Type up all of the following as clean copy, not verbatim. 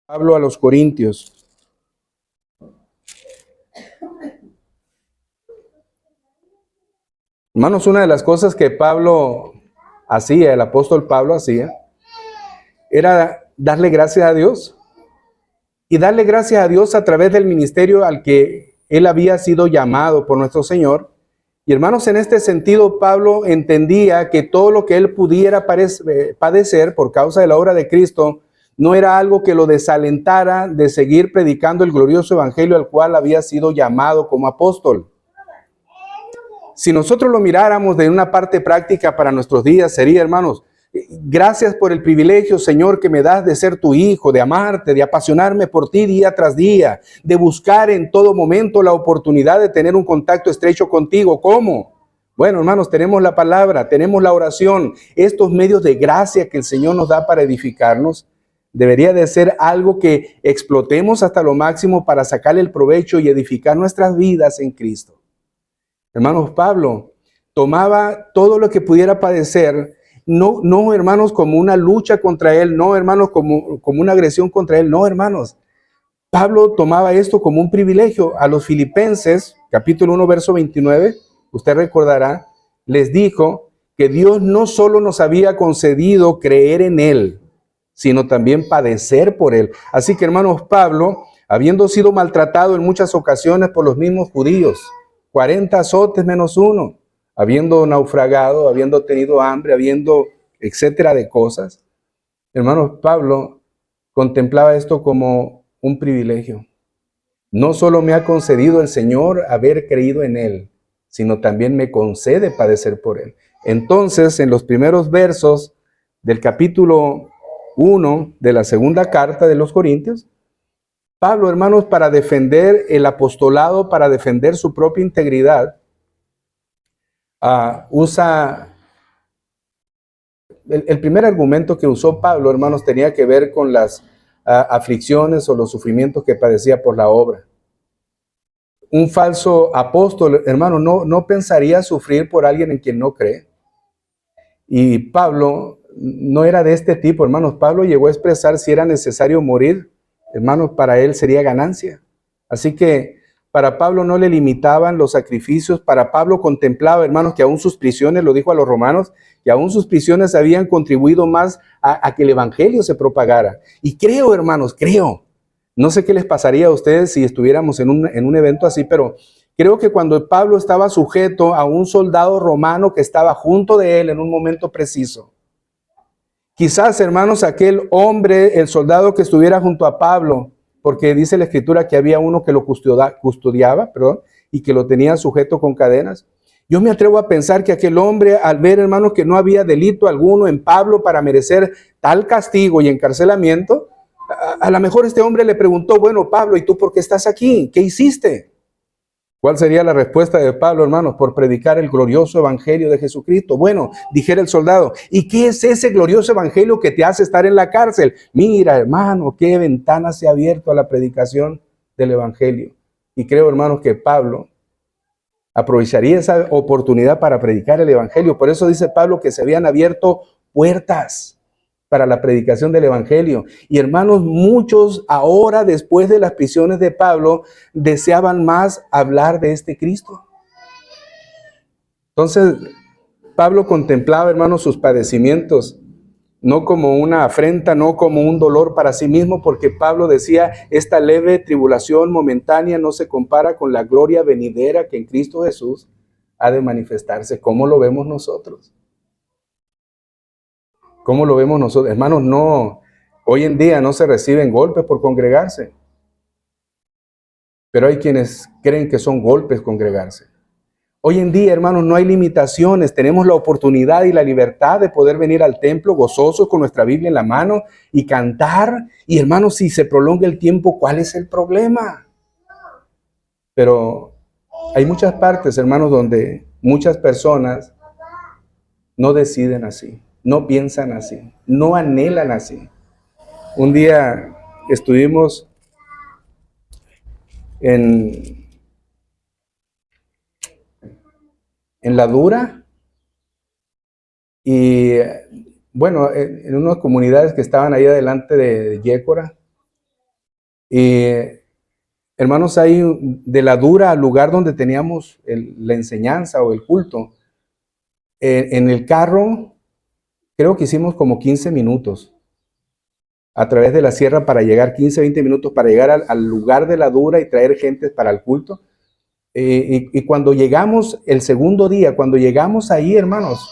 Pablo a los Corintios. Hermanos, una de las cosas que Pablo hacía, el apóstol Pablo hacía, era darle gracias a Dios. Y darle gracias a Dios a través del ministerio al que él había sido llamado por nuestro Señor. Y hermanos, en este sentido, Pablo entendía que todo lo que él pudiera padecer por causa de la obra de Cristo no era algo que lo desalentara de seguir predicando el glorioso evangelio al cual había sido llamado como apóstol. Si nosotros lo miráramos de una parte práctica para nuestros días, sería, hermanos, gracias por el privilegio, Señor, que me das de ser tu hijo, de amarte, de apasionarme por ti día tras día, de buscar en todo momento la oportunidad de tener un contacto estrecho contigo. ¿Cómo? Bueno, hermanos, tenemos la palabra, tenemos la oración, estos medios de gracia que el Señor nos da para edificarnos. Debería de ser algo que explotemos hasta lo máximo para sacarle el provecho y edificar nuestras vidas en Cristo. Hermanos, Pablo tomaba todo lo que pudiera padecer, no, hermanos, como una lucha contra él, no, hermanos, como una agresión contra él, no, hermanos. Pablo tomaba esto como un privilegio. A los Filipenses, capítulo 1, verso 29, usted recordará, les dijo que Dios no solo nos había concedido creer en él, sino también padecer por él. Así que, hermanos, Pablo, habiendo sido maltratado en muchas ocasiones por los mismos judíos, 40 azotes menos uno, habiendo naufragado, habiendo tenido hambre, habiendo etcétera de cosas, hermanos, Pablo contemplaba esto como un privilegio. No solo me ha concedido el Señor haber creído en Él, sino también me concede padecer por Él. Entonces, en los primeros versos del capítulo 1 de la segunda carta de los Corintios, Pablo, hermanos, para defender el apostolado, para defender su propia integridad, usa el primer argumento que usó Pablo, hermanos, tenía que ver con las aflicciones o los sufrimientos que padecía por la obra. Un falso apóstol, hermano, no pensaría sufrir por alguien en quien no cree. Y Pablo no era de este tipo, hermanos. Pablo llegó a expresar si era necesario morir, hermanos, para él sería ganancia. Así que para Pablo no le limitaban los sacrificios. Para Pablo contemplaba, hermanos, que aún sus prisiones, lo dijo a los romanos, que aún sus prisiones habían contribuido más a que el evangelio se propagara. Y creo, hermanos, creo. No sé qué les pasaría a ustedes si estuviéramos en un evento así, pero creo que cuando Pablo estaba sujeto a un soldado romano que estaba junto de él en un momento preciso, quizás, hermanos, aquel hombre, el soldado que estuviera junto a Pablo, porque dice la Escritura que había uno que lo custodiaba, y que lo tenía sujeto con cadenas. Yo me atrevo a pensar que aquel hombre, al ver, hermanos, que no había delito alguno en Pablo para merecer tal castigo y encarcelamiento, a lo mejor este hombre le preguntó, bueno, Pablo, ¿y tú por qué estás aquí? ¿Qué hiciste? ¿Cuál sería la respuesta de Pablo, hermanos? Por predicar el glorioso evangelio de Jesucristo. Bueno, dijera el soldado, ¿y qué es ese glorioso evangelio que te hace estar en la cárcel? Mira, hermano, qué ventana se ha abierto a la predicación del evangelio. Y creo, hermanos, que Pablo aprovecharía esa oportunidad para predicar el evangelio. Por eso dice Pablo que se habían abierto puertas para la predicación del evangelio. Y hermanos, muchos ahora, después de las prisiones de Pablo, deseaban más hablar de este Cristo. Entonces, Pablo contemplaba, hermanos, sus padecimientos, no como una afrenta, no como un dolor para sí mismo, porque Pablo decía, esta leve tribulación momentánea no se compara con la gloria venidera que en Cristo Jesús ha de manifestarse. ¿Cómo lo vemos nosotros? ¿Cómo lo vemos nosotros? Hermanos, no, hoy en día no se reciben golpes por congregarse. Pero hay quienes creen que son golpes congregarse. Hoy en día, hermanos, no hay limitaciones. Tenemos la oportunidad y la libertad de poder venir al templo gozosos con nuestra Biblia en la mano y cantar. Y hermanos, si se prolonga el tiempo, ¿cuál es el problema? Pero hay muchas partes, hermanos, donde muchas personas no deciden así, no piensan así, no anhelan así. Un día estuvimos en La Dura y bueno, en unas comunidades que estaban ahí adelante de Yécora, Hermanos, ahí de la Dura al lugar donde teníamos la enseñanza o el culto, en el carro, creo que hicimos como 15 minutos a través de la sierra para llegar, 15, 20 minutos para llegar al lugar de la Dura y traer gente para el culto. Y cuando llegamos el segundo día, cuando llegamos ahí, hermanos,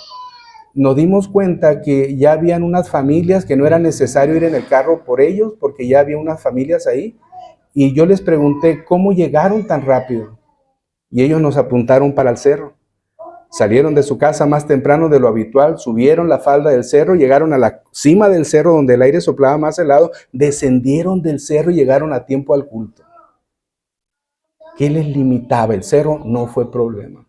nos dimos cuenta que ya habían unas familias que no era necesario ir en el carro por ellos, porque ya había unas familias ahí. Y yo les pregunté, ¿cómo llegaron tan rápido? Y ellos nos apuntaron para el cerro. Salieron de su casa más temprano de lo habitual, subieron la falda del cerro, llegaron a la cima del cerro donde el aire soplaba más helado, descendieron del cerro y llegaron a tiempo al culto. ¿Qué les limitaba? El cerro no fue problema.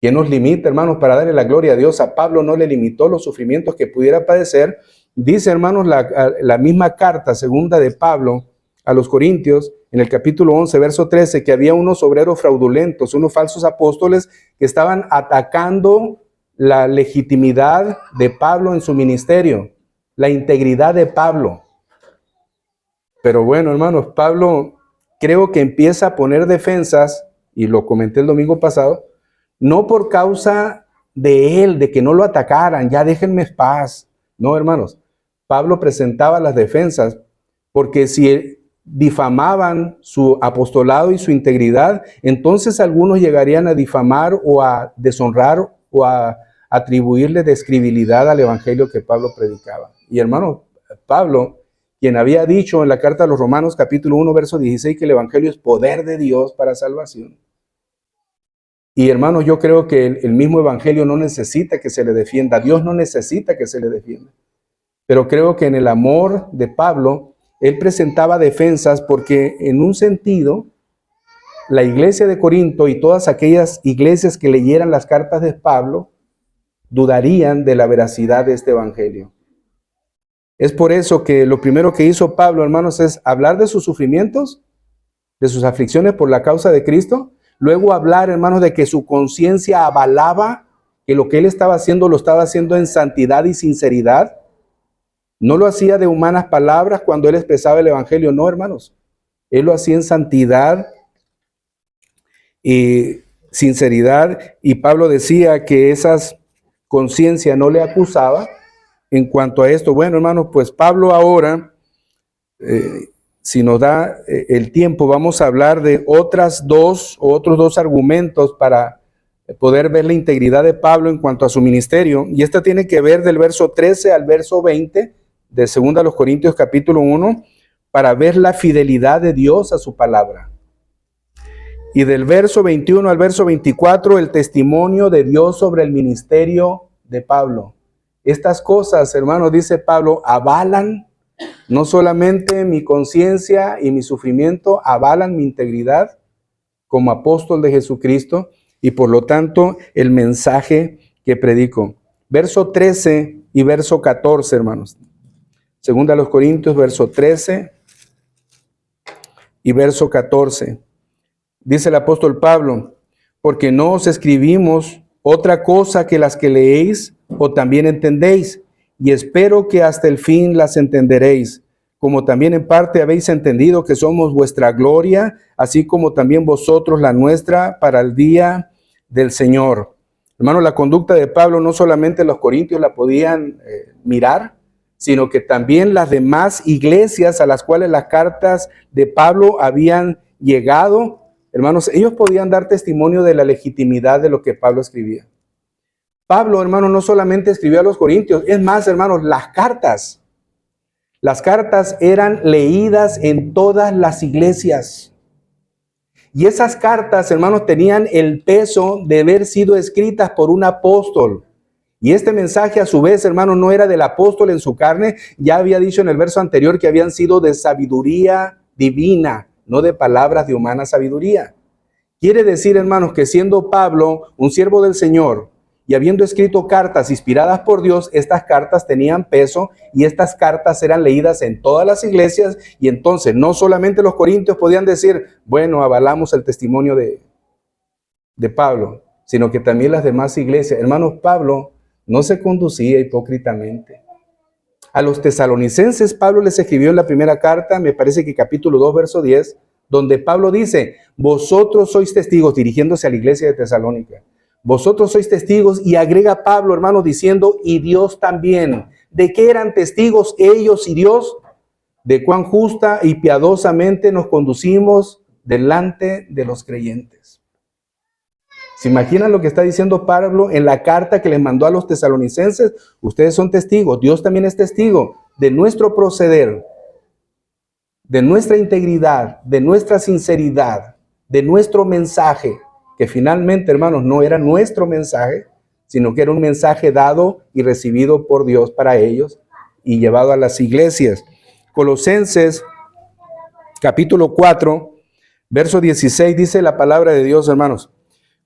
¿Quién nos limita, hermanos, para darle la gloria a Dios? A Pablo no le limitó los sufrimientos que pudiera padecer. Dice, hermanos, la misma carta segunda de Pablo a los Corintios, en el capítulo 11, verso 13, que había unos obreros fraudulentos, unos falsos apóstoles que estaban atacando la legitimidad de Pablo en su ministerio, la integridad de Pablo. Pero bueno, hermanos, Pablo creo que empieza a poner defensas, y lo comenté el domingo pasado, no por causa de él, de que no lo atacaran, ya déjenme en paz. No, hermanos, Pablo presentaba las defensas porque si difamaban su apostolado y su integridad, entonces algunos llegarían a difamar o a deshonrar o a atribuirle descredibilidad al evangelio que Pablo predicaba. Y hermano, Pablo, quien había dicho en la carta a los Romanos capítulo 1, verso 16, que el evangelio es poder de Dios para salvación. Y hermanos, yo creo que el mismo evangelio no necesita que se le defienda. Dios no necesita que se le defienda. Pero creo que en el amor de Pablo, él presentaba defensas porque en un sentido, la iglesia de Corinto y todas aquellas iglesias que leyeran las cartas de Pablo, dudarían de la veracidad de este evangelio. Es por eso que lo primero que hizo Pablo, hermanos, es hablar de sus sufrimientos, de sus aflicciones por la causa de Cristo. Luego hablar, hermanos, de que su conciencia avalaba que lo que él estaba haciendo lo estaba haciendo en santidad y sinceridad. No lo hacía de humanas palabras cuando él expresaba el evangelio, no, hermanos. Él lo hacía en santidad y sinceridad. Y Pablo decía que esa conciencia no le acusaba en cuanto a esto. Bueno, hermanos, pues Pablo ahora, si nos da el tiempo, vamos a hablar de otros dos argumentos para poder ver la integridad de Pablo en cuanto a su ministerio. Y esta tiene que ver del verso 13 al verso 20 de 2 Corintios capítulo 1, para ver la fidelidad de Dios a su palabra. Y del verso 21 al verso 24, el testimonio de Dios sobre el ministerio de Pablo. Estas cosas, hermanos, dice Pablo, avalan no solamente mi conciencia y mi sufrimiento, avalan mi integridad como apóstol de Jesucristo y por lo tanto el mensaje que predico. Verso 13 y verso 14, hermanos. 2 Corintios, verso 13 y verso 14. Dice el apóstol Pablo, porque no os escribimos otra cosa que las que leéis o también entendéis, y espero que hasta el fin las entenderéis, como también en parte habéis entendido que somos vuestra gloria, así como también vosotros la nuestra para el día del Señor. Hermano, la conducta de Pablo no solamente los corintios la podían mirar, sino que también las demás iglesias a las cuales las cartas de Pablo habían llegado, hermanos, ellos podían dar testimonio de la legitimidad de lo que Pablo escribía. Pablo, hermano, no solamente escribió a los corintios, es más, hermanos, las cartas eran leídas en todas las iglesias. Y esas cartas, hermanos, tenían el peso de haber sido escritas por un apóstol. Y este mensaje, a su vez, hermanos, no era del apóstol en su carne. Ya había dicho en el verso anterior que habían sido de sabiduría divina, no de palabras de humana sabiduría. Quiere decir, hermanos, que siendo Pablo un siervo del Señor y habiendo escrito cartas inspiradas por Dios, estas cartas tenían peso y estas cartas eran leídas en todas las iglesias. Y entonces no solamente los corintios podían decir, bueno, avalamos el testimonio de Pablo, sino que también las demás iglesias. Hermanos, Pablo no se conducía hipócritamente. A los tesalonicenses Pablo les escribió en la primera carta, me parece que capítulo 2, verso 10, donde Pablo dice, vosotros sois testigos, dirigiéndose a la iglesia de Tesalónica. Vosotros sois testigos, y agrega Pablo, hermanos, diciendo, y Dios también. ¿De qué eran testigos ellos y Dios? De cuán justa y piadosamente nos conducimos delante de los creyentes. ¿Se imaginan lo que está diciendo Pablo en la carta que les mandó a los tesalonicenses? Ustedes son testigos, Dios también es testigo de nuestro proceder, de nuestra integridad, de nuestra sinceridad, de nuestro mensaje, que finalmente, hermanos, no era nuestro mensaje, sino que era un mensaje dado y recibido por Dios para ellos y llevado a las iglesias. Colosenses capítulo 4, verso 16, dice la palabra de Dios, hermanos.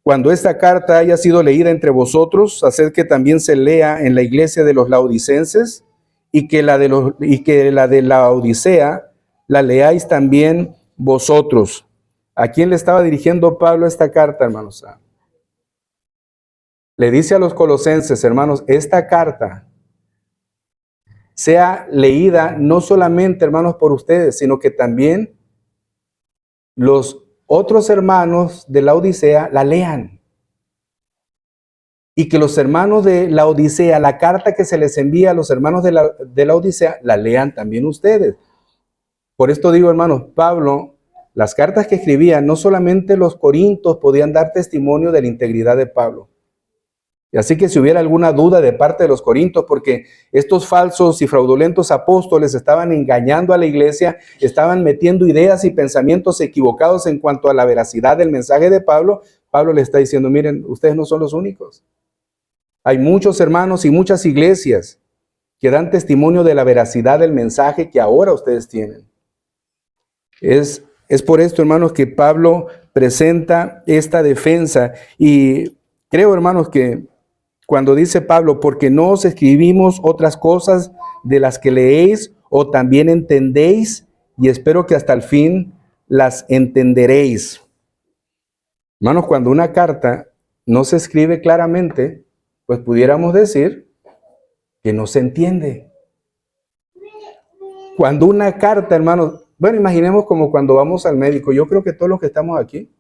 Cuando esta carta haya sido leída entre vosotros, haced que también se lea en la iglesia de los laodicenses, y que la de la Odisea la leáis también vosotros. ¿A quién le estaba dirigiendo Pablo esta carta, hermanos? Le dice a los colosenses, hermanos, esta carta sea leída no solamente, hermanos, por ustedes, sino que también los otros hermanos de la Odisea la lean. Y que los hermanos de la Odisea, la carta que se les envía a los hermanos de la Odisea, la lean también ustedes. Por esto digo, hermanos, Pablo, las cartas que escribía, no solamente los corintios podían dar testimonio de la integridad de Pablo. Y así que si hubiera alguna duda de parte de los corintios, porque estos falsos y fraudulentos apóstoles estaban engañando a la iglesia, estaban metiendo ideas y pensamientos equivocados en cuanto a la veracidad del mensaje de Pablo, Pablo le está diciendo, miren, ustedes no son los únicos. Hay muchos hermanos y muchas iglesias que dan testimonio de la veracidad del mensaje que ahora ustedes tienen. Es por esto, hermanos, que Pablo presenta esta defensa. Y creo, hermanos, que cuando dice Pablo, porque no os escribimos otras cosas de las que leéis o también entendéis, y espero que hasta el fin las entenderéis. Hermanos, cuando una carta no se escribe claramente, pues pudiéramos decir que no se entiende. Cuando una carta, hermanos, bueno, imaginemos como cuando vamos al médico. Yo creo que todos los que estamos aquí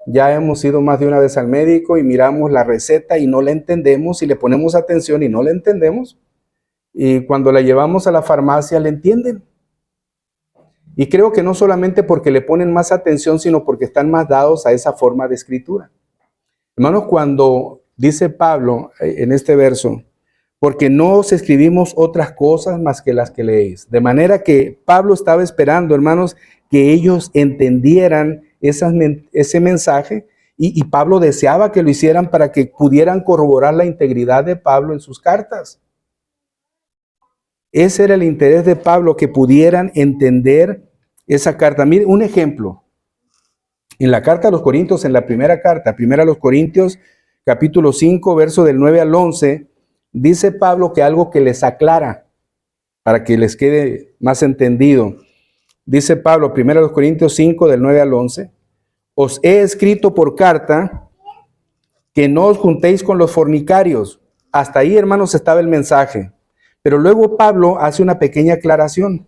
ya hemos ido más de una vez al médico y miramos la receta y no la entendemos, y le ponemos atención y no la entendemos. Y cuando la llevamos a la farmacia, la entienden. Y creo que no solamente porque le ponen más atención, sino porque están más dados a esa forma de escritura. Hermanos, cuando dice Pablo en este verso, porque no os escribimos otras cosas más que las que leéis. De manera que Pablo estaba esperando, hermanos, que ellos entendieran ese mensaje, y Pablo deseaba que lo hicieran para que pudieran corroborar la integridad de Pablo en sus cartas. Ese era el interés de Pablo, que pudieran entender esa carta. Mire, un ejemplo. En la carta a los Corintios, en la primera carta, primera a los Corintios, capítulo 5, verso del 9 al 11, dice Pablo que algo que les aclara, para que les quede más entendido. Dice Pablo, primera a los Corintios 5, del 9 al 11, os he escrito por carta que no os juntéis con los fornicarios. Hasta ahí, hermanos, estaba el mensaje. Pero luego Pablo hace una pequeña aclaración.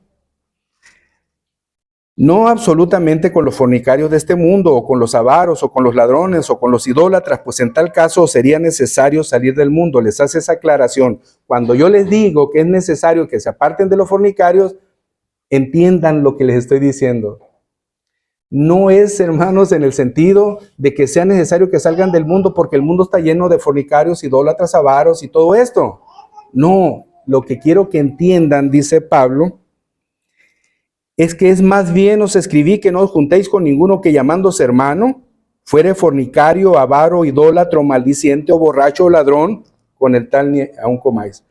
No absolutamente con los fornicarios de este mundo, o con los avaros, o con los ladrones, o con los idólatras, pues en tal caso sería necesario salir del mundo. Les hace esa aclaración. Cuando yo les digo que es necesario que se aparten de los fornicarios, entiendan lo que les estoy diciendo. No es, hermanos, en el sentido de que sea necesario que salgan del mundo, porque el mundo está lleno de fornicarios, idólatras, avaros y todo esto. No, lo que quiero que entiendan, dice Pablo, es que es más bien os escribí que no os juntéis con ninguno que, llamándose hermano, fuere fornicario, avaro, idólatra, maldiciente o borracho o ladrón, con el tal ni aun comáis.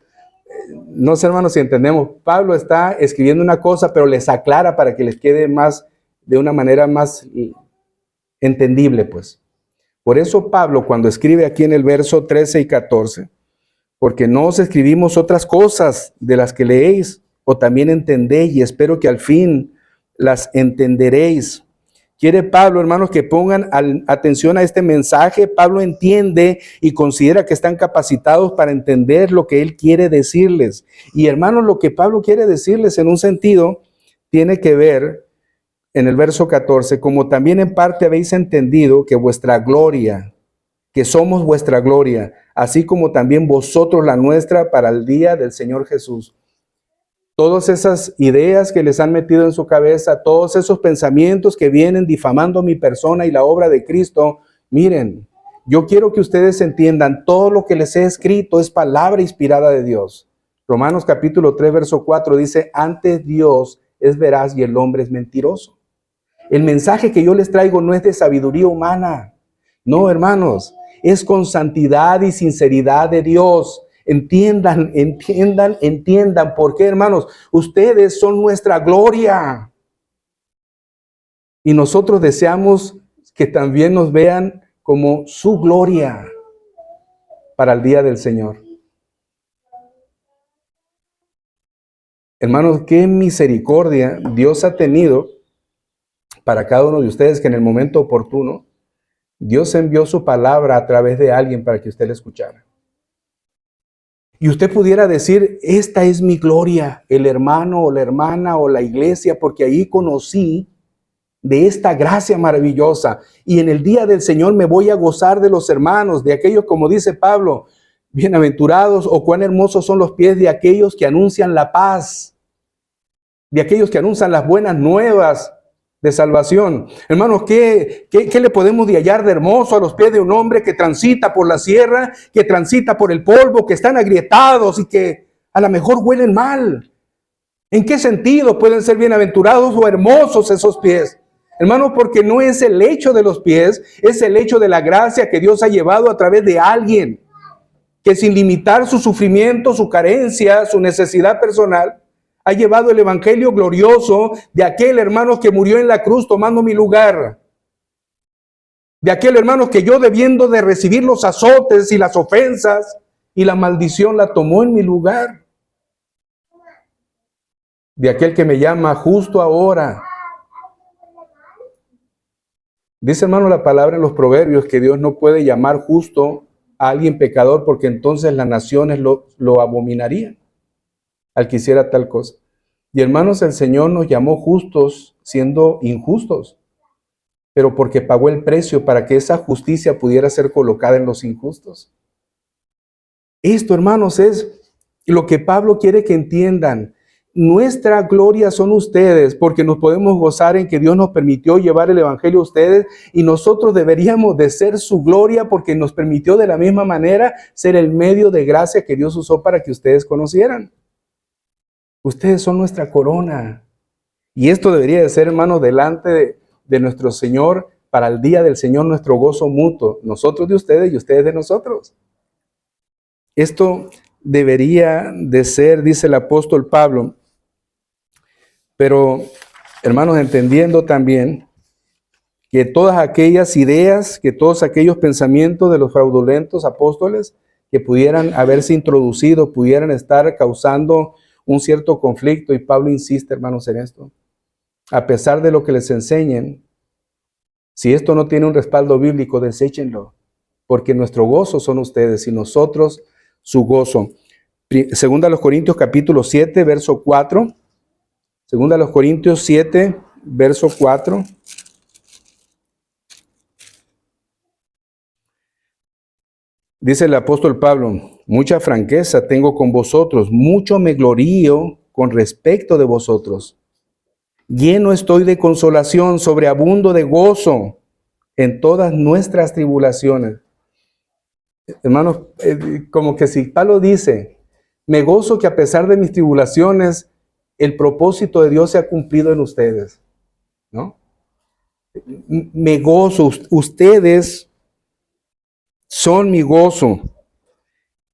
No sé, hermanos, si entendemos. Pablo está escribiendo una cosa, pero les aclara para que les quede más, de una manera más entendible, pues. Por eso Pablo, cuando escribe aquí en el verso 13 y 14, porque no os escribimos otras cosas de las que leéis, o también entendéis, y espero que al fin las entenderéis. Quiere Pablo, hermanos, que pongan atención a este mensaje. Pablo entiende y considera que están capacitados para entender lo que él quiere decirles. Y hermanos, lo que Pablo quiere decirles en un sentido tiene que ver en el verso 14, como también en parte habéis entendido que vuestra gloria, que somos vuestra gloria, así como también vosotros la nuestra para el día del Señor Jesús. Todas esas ideas que les han metido en su cabeza, todos esos pensamientos que vienen difamando mi persona y la obra de Cristo, miren, yo quiero que ustedes entiendan, todo lo que les he escrito es palabra inspirada de Dios. Romanos capítulo 3, verso 4 dice, antes Dios es veraz y el hombre es mentiroso. El mensaje que yo les traigo no es de sabiduría humana. No, hermanos, es con santidad y sinceridad de Dios. Entiendan, entiendan, entiendan. ¿Por qué, hermanos? Ustedes son nuestra gloria. Y nosotros deseamos que también nos vean como su gloria para el día del Señor. Hermanos, qué misericordia Dios ha tenido para cada uno de ustedes, que en el momento oportuno Dios envió su palabra a través de alguien para que usted la escuchara. Y usted pudiera decir, esta es mi gloria, el hermano o la hermana o la iglesia, porque ahí conocí de esta gracia maravillosa. Y en el día del Señor me voy a gozar de los hermanos, de aquellos, como dice Pablo, bienaventurados o cuán hermosos son los pies de aquellos que anuncian la paz, de aquellos que anuncian las buenas nuevas de salvación. Hermanos, ¿qué le podemos hallar de hermoso a los pies de un hombre que transita por la sierra, que transita por el polvo, que están agrietados y que a lo mejor huelen mal? ¿En qué sentido pueden ser bienaventurados o hermosos esos pies? Hermanos, porque no es el hecho de los pies, es el hecho de la gracia que Dios ha llevado a través de alguien que, sin limitar su sufrimiento, su carencia, su necesidad personal, ha llevado el evangelio glorioso de aquel hermano que murió en la cruz tomando mi lugar. De aquel hermano que yo, debiendo de recibir los azotes y las ofensas y la maldición, la tomó en mi lugar. De aquel que me llama justo ahora. Dice, hermano, la palabra en los Proverbios que Dios no puede llamar justo a alguien pecador, porque entonces las naciones lo abominarían al que hiciera tal cosa. Y hermanos, el Señor nos llamó justos siendo injustos, pero porque pagó el precio para que esa justicia pudiera ser colocada en los injustos. Esto, hermanos, es lo que Pablo quiere que entiendan. Nuestra gloria son ustedes, porque nos podemos gozar en que Dios nos permitió llevar el evangelio a ustedes, y nosotros deberíamos de ser su gloria porque nos permitió de la misma manera ser el medio de gracia que Dios usó para que ustedes conocieran. Ustedes son nuestra corona. Y esto debería de ser, hermanos, delante de nuestro Señor, para el día del Señor, nuestro gozo mutuo. Nosotros de ustedes y ustedes de nosotros. Esto debería de ser, dice el apóstol Pablo. Pero, hermanos, entendiendo también que todas aquellas ideas, que todos aquellos pensamientos de los fraudulentos apóstoles que pudieran haberse introducido, pudieran estar causando un cierto conflicto, y Pablo insiste, hermanos, en esto. A pesar de lo que les enseñen, si esto no tiene un respaldo bíblico, deséchenlo, porque nuestro gozo son ustedes y nosotros su gozo. Segunda a los Corintios capítulo 7, verso 4. Segunda a los Corintios 7, verso 4. Dice el apóstol Pablo, mucha franqueza tengo con vosotros, mucho me glorío con respecto de vosotros. Lleno estoy de consolación, sobreabundo de gozo en todas nuestras tribulaciones. Hermanos, como que si Pablo dice, me gozo que a pesar de mis tribulaciones, el propósito de Dios se ha cumplido en ustedes, ¿no? Me gozo, ustedes son mi gozo.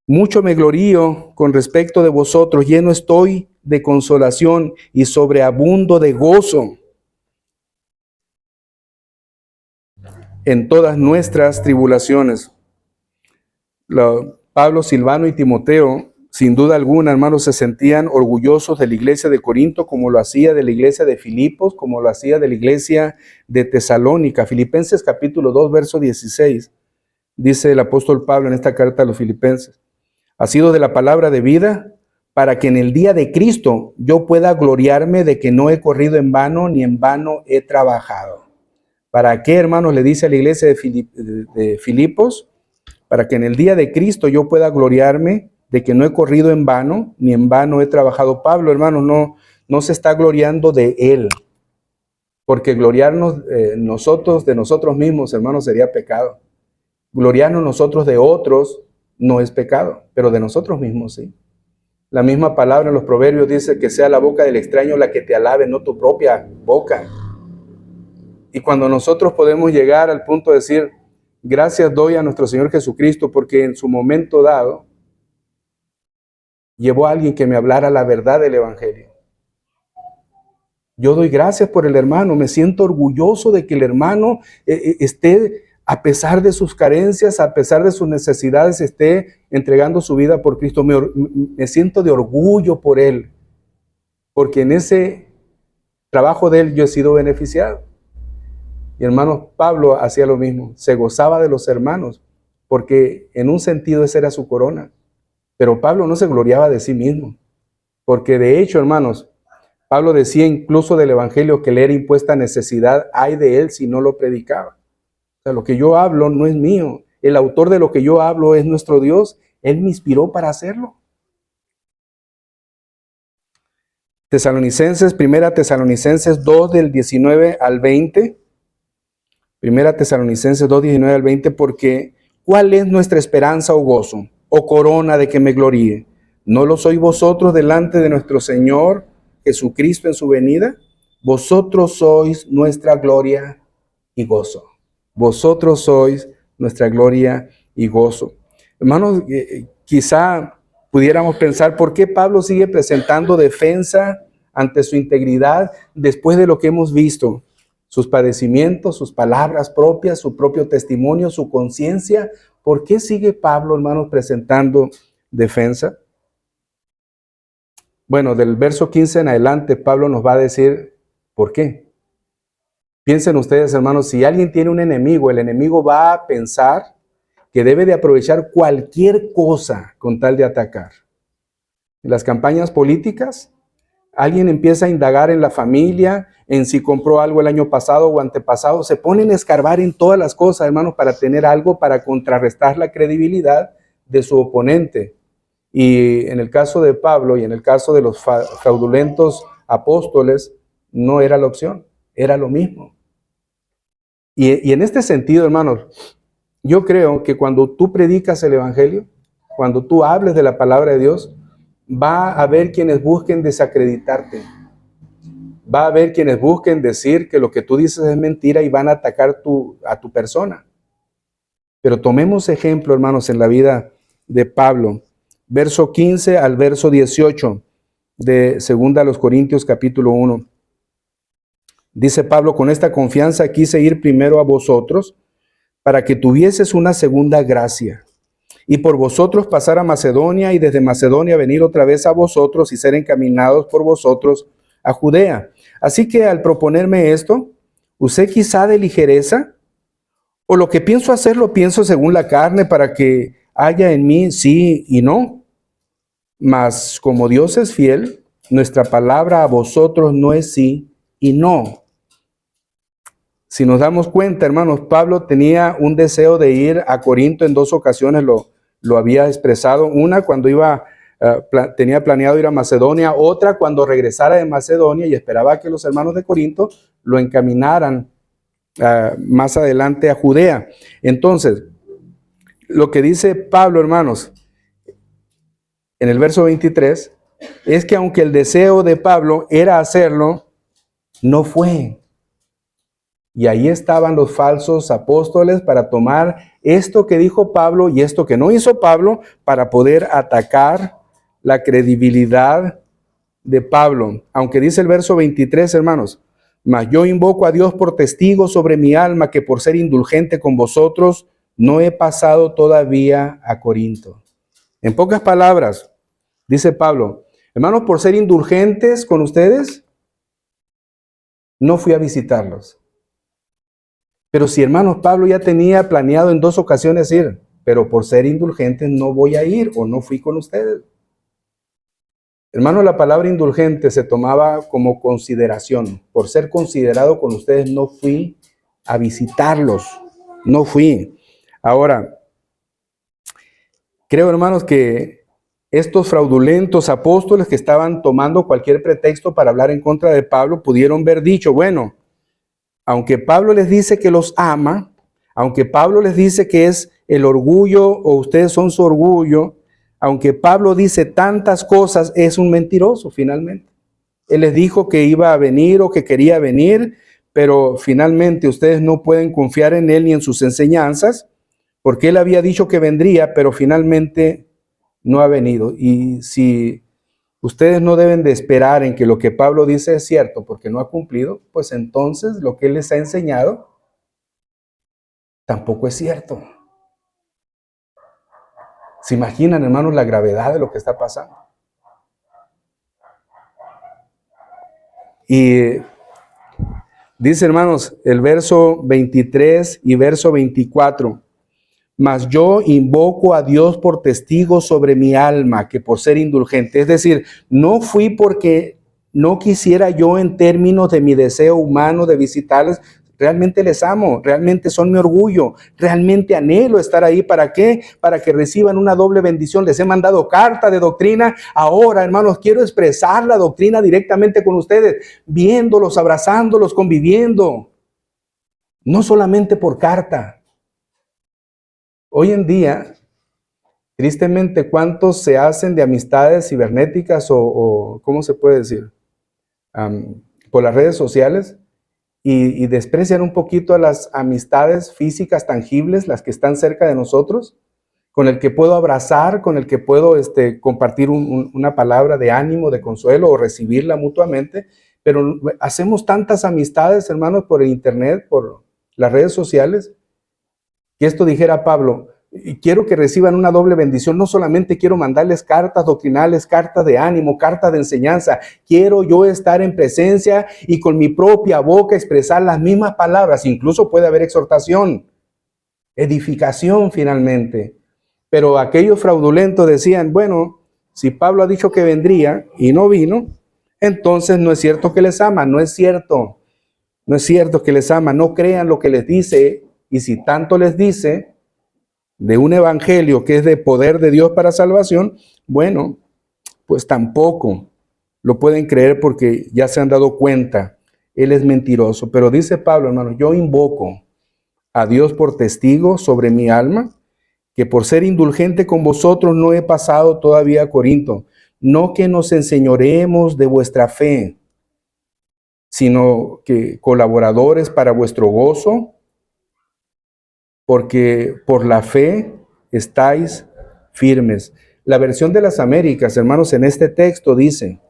Mucho me glorío con respecto de vosotros, lleno estoy de consolación y sobreabundo de gozo en todas nuestras tribulaciones. Pablo, Silvano y Timoteo sin duda alguna, hermanos, se sentían orgullosos de la iglesia de Corinto, como lo hacía de la iglesia de Filipos, como lo hacía de la iglesia de Tesalónica. Filipenses capítulo 2, verso 16, dice el apóstol Pablo en esta carta a los filipenses: ha sido de la palabra de vida, para que en el día de Cristo yo pueda gloriarme de que no he corrido en vano, ni en vano he trabajado. ¿Para qué, hermanos? Le dice a la iglesia de Filipos: para que en el día de Cristo yo pueda gloriarme de que no he corrido en vano, ni en vano he trabajado. Pablo, hermanos, no se está gloriando de él, porque gloriarnos nosotros de nosotros mismos, hermanos, sería pecado. Gloriarnos nosotros de otros no es pecado, pero de nosotros mismos sí. La misma palabra en los Proverbios dice que sea la boca del extraño la que te alabe, no tu propia boca. Y cuando nosotros podemos llegar al punto de decir: gracias doy a nuestro Señor Jesucristo, porque en su momento dado llevó a alguien que me hablara la verdad del Evangelio. Yo doy gracias por el hermano, me siento orgulloso de que el hermano esté, a pesar de sus carencias, a pesar de sus necesidades, esté entregando su vida por Cristo. Me siento de orgullo por él, porque en ese trabajo de él yo he sido beneficiado. Y hermano, Pablo hacía lo mismo, se gozaba de los hermanos, porque en un sentido esa era su corona. Pero Pablo no se gloriaba de sí mismo, porque de hecho, hermanos, Pablo decía incluso del evangelio que le era impuesta necesidad, ay de él si no lo predicaba. O sea, lo que yo hablo no es mío, el autor de lo que yo hablo es nuestro Dios, él me inspiró para hacerlo. Primera Tesalonicenses 2 del 19 al 20. Primera Tesalonicenses 2, 19 al 20, porque ¿cuál es nuestra esperanza o gozo, o corona de que me gloríe? ¿No lo sois vosotros delante de nuestro Señor Jesucristo en su venida? Vosotros sois nuestra gloria y gozo. Vosotros sois nuestra gloria y gozo. Hermanos, quizá pudiéramos pensar, ¿por qué Pablo sigue presentando defensa ante su integridad después de lo que hemos visto? Sus padecimientos, sus palabras propias, su propio testimonio, su conciencia. ¿Por qué sigue Pablo, hermanos, presentando defensa? Bueno, del verso 15 en adelante, Pablo nos va a decir por qué. Piensen ustedes, hermanos, si alguien tiene un enemigo, el enemigo va a pensar que debe de aprovechar cualquier cosa con tal de atacar. En las campañas políticas, alguien empieza a indagar en la familia, en si compró algo el año pasado o antepasado, se ponen a escarbar en todas las cosas, hermanos, para tener algo para contrarrestar la credibilidad de su oponente. Y en el caso de Pablo y en el caso de los fraudulentos apóstoles, no era la opción, era lo mismo. Y en este sentido, hermanos, yo creo que cuando tú predicas el evangelio, cuando tú hables de la palabra de Dios, va a haber quienes busquen desacreditarte. Va a haber quienes busquen decir que lo que tú dices es mentira y van a atacar a tu persona. Pero tomemos ejemplo, hermanos, en la vida de Pablo. Verso 15 al verso 18 de 2 Corintios capítulo 1. Dice Pablo: con esta confianza quise ir primero a vosotros para que tuvieses una segunda gracia, y por vosotros pasar a Macedonia, y desde Macedonia venir otra vez a vosotros y ser encaminados por vosotros a Judea. Así que al proponerme esto, ¿usé quizá de ligereza? ¿O lo que pienso hacer lo pienso según la carne, para que haya en mí sí y no? Mas como Dios es fiel, nuestra palabra a vosotros no es sí y no. Si nos damos cuenta, hermanos, Pablo tenía un deseo de ir a Corinto en dos ocasiones, lo había expresado. Una cuando tenía planeado ir a Macedonia, otra cuando regresara de Macedonia y esperaba que los hermanos de Corinto lo encaminaran más adelante a Judea. Entonces, lo que dice Pablo, hermanos, en el verso 23, es que aunque el deseo de Pablo era hacerlo, no fue. Y ahí estaban los falsos apóstoles para tomar esto que dijo Pablo y esto que no hizo Pablo para poder atacar la credibilidad de Pablo. Aunque dice el verso 23, hermanos: mas yo invoco a Dios por testigo sobre mi alma, que por ser indulgente con vosotros no he pasado todavía a Corinto. En pocas palabras, Dice Pablo, hermanos, por ser indulgentes con ustedes, no fui a visitarlos. Pero si, hermanos, Pablo ya tenía planeado en 2 ocasiones ir, pero por ser indulgentes no voy a ir o no fui con ustedes. Hermano, la palabra indulgente se tomaba como consideración. Por ser considerado con ustedes, no fui a visitarlos. No fui. Ahora, creo, hermanos, que estos fraudulentos apóstoles que estaban tomando cualquier pretexto para hablar en contra de Pablo, pudieron haber dicho, bueno, aunque Pablo les dice que los ama, aunque Pablo les dice que es el orgullo o ustedes son su orgullo, aunque Pablo dice tantas cosas, es un mentiroso finalmente. Él les dijo que iba a venir o que quería venir, pero finalmente ustedes no pueden confiar en él ni en sus enseñanzas, porque él había dicho que vendría, pero finalmente no ha venido. Y si ustedes no deben de esperar en que lo que Pablo dice es cierto, porque no ha cumplido, pues entonces lo que él les ha enseñado tampoco es cierto. ¿Se imaginan, hermanos, la gravedad de lo que está pasando? Y dice, hermanos, el verso 23 y verso 24, mas yo invoco a Dios por testigo sobre mi alma, que por ser indulgente, es decir, no fui porque no quisiera yo en términos de mi deseo humano de visitarles, realmente les amo, realmente son mi orgullo, realmente anhelo estar ahí. ¿Para qué? Para que reciban una doble bendición. Les he mandado carta de doctrina. Ahora, hermanos, quiero expresar la doctrina directamente con ustedes, viéndolos, abrazándolos, conviviendo. No solamente por carta. Hoy en día, tristemente, ¿cuántos se hacen de amistades cibernéticas o ¿cómo se puede decir? Por las redes sociales y desprecian un poquito a las amistades físicas tangibles, las que están cerca de nosotros, con el que puedo abrazar, con el que puedo compartir una palabra de ánimo, de consuelo o recibirla mutuamente, pero hacemos tantas amistades, hermanos, por el internet, por las redes sociales, que esto dijera Pablo, y quiero que reciban una doble bendición. No solamente quiero mandarles cartas doctrinales, cartas de ánimo, cartas de enseñanza. Quiero yo estar en presencia y con mi propia boca expresar las mismas palabras. Incluso puede haber exhortación, edificación finalmente. Pero aquellos fraudulentos decían, bueno, si Pablo ha dicho que vendría y no vino, entonces no es cierto que les ama. No es cierto. No es cierto que les ama. No crean lo que les dice. Y si tanto les dice de un evangelio que es de poder de Dios para salvación, bueno, pues tampoco lo pueden creer porque ya se han dado cuenta, él es mentiroso. Pero dice Pablo, hermano, yo invoco a Dios por testigo sobre mi alma, que por ser indulgente con vosotros no he pasado todavía a Corinto, no que nos enseñoremos de vuestra fe, sino que colaboradores para vuestro gozo, porque por la fe estáis firmes. La versión de las Américas, hermanos, en este texto dice,